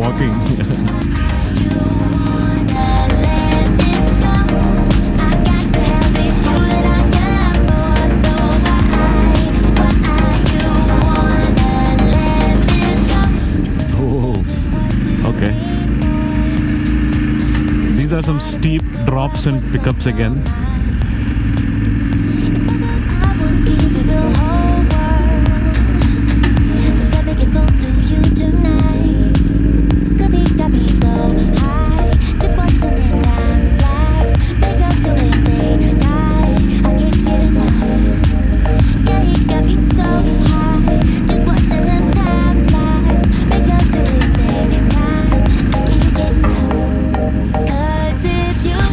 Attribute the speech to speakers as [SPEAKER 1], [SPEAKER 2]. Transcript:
[SPEAKER 1] walking. Oh, okay. These are some steep drops and pickups again.